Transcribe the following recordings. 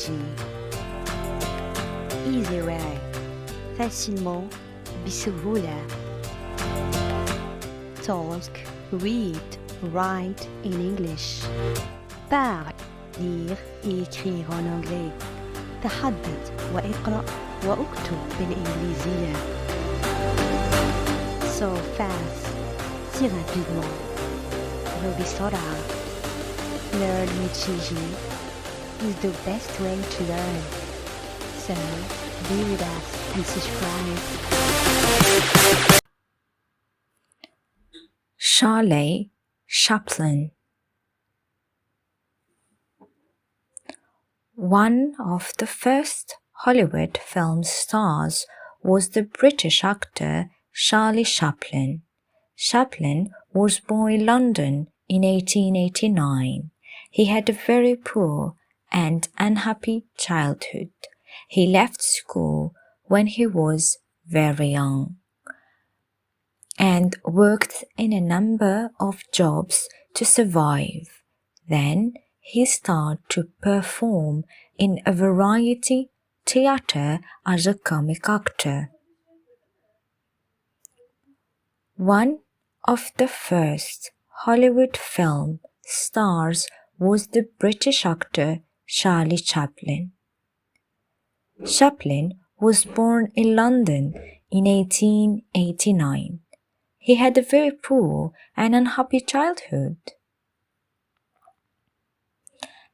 easy. Easy way. facilement, بسهولة. Talk, read, write in English. Parle, lire et écrire en anglais. تحدث واقرأ واكتب بالإنجليزية. So fast, si rapidement. وبسرعة. Learn with easy is the best way to learn. So, be with us and subscribe. Charlie Chaplin. One of the first Hollywood film stars was the British actor Charlie Chaplin. Chaplin was born in London in 1889. He had a very poor and unhappy childhood. He left school when he was very young and worked in a number of jobs to survive. Then he started to perform in a variety theatre as a comic actor. One of the first Hollywood film stars was the British actor Charlie Chaplin. Chaplin was born in London in 1889. He had a very poor and unhappy childhood.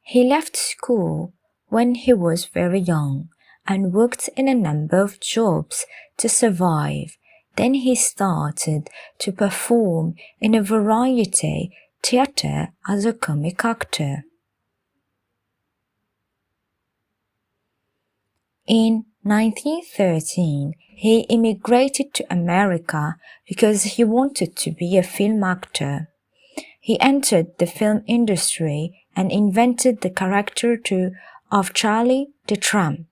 He left school when he was very young and worked in a number of jobs to survive. Then he started to perform in a variety theatre as a comic actor. In 1913, he immigrated to America because he wanted to be a film actor. He entered the film industry and invented the character of Charlie the Tramp.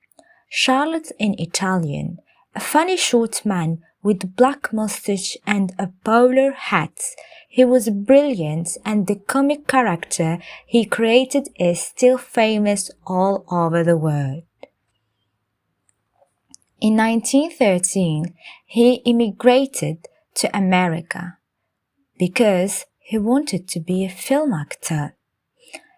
Charlotte in Italian, a funny short man with black mustache and a bowler hat. He was brilliant and the comic character he created is still famous all over the world. In 1913, he immigrated to America because he wanted to be a film actor.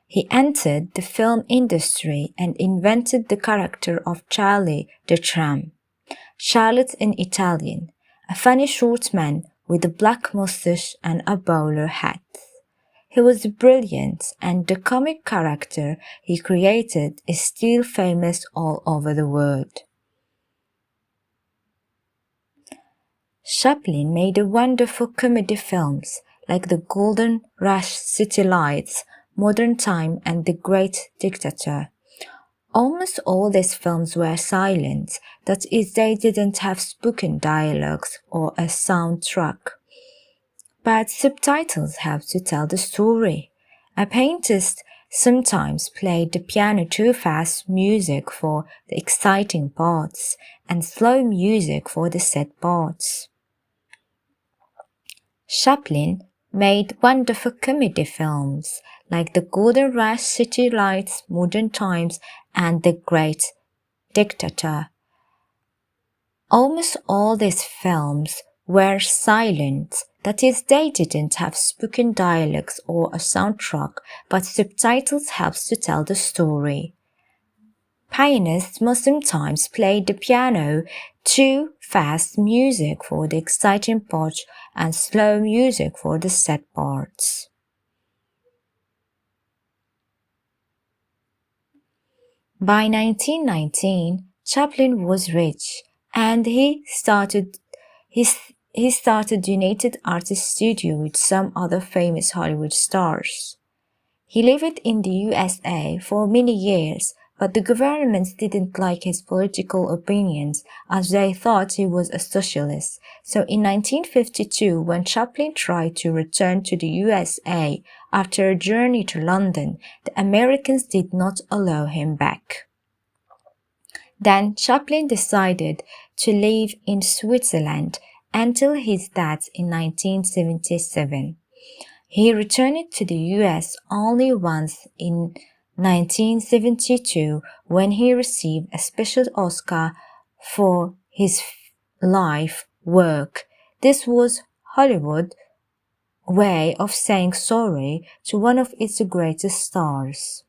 He entered the film industry and invented the character of Charlie the Tramp. Charlotte in Italian, a funny short man with a black mustache and a bowler hat. He was brilliant and the comic character he created is still famous all over the world. Chaplin made wonderful comedy films like The Golden Rush, City Lights, Modern Time and The Great Dictator. Almost all these films were silent, that is, they didn't have spoken dialogues or a soundtrack. But subtitles help to tell the story. A paintist sometimes played the piano too fast music for the exciting parts and slow music for the sad parts. Chaplin made wonderful comedy films like The Golden Rush, City Lights, Modern Times and The Great Dictator. Almost all these films were silent, that is, they didn't have spoken dialogues or a soundtrack, but subtitles helps to tell the story. Pianists must sometimes play the piano too fast music for the exciting parts and slow music for the sad parts. By 1919, Chaplin was rich and he started United Artists Studio with some other famous Hollywood stars. He lived in the USA for many years, but the governments didn't like his political opinions as they thought he was a socialist. So in 1952, when Chaplin tried to return to the USA after a journey to London, the Americans did not allow him back. Then Chaplin decided to live in Switzerland until his death in 1977. He returned to the US only once in 1972 when he received a special Oscar for his life work. This was Hollywood's way of saying sorry to one of its greatest stars.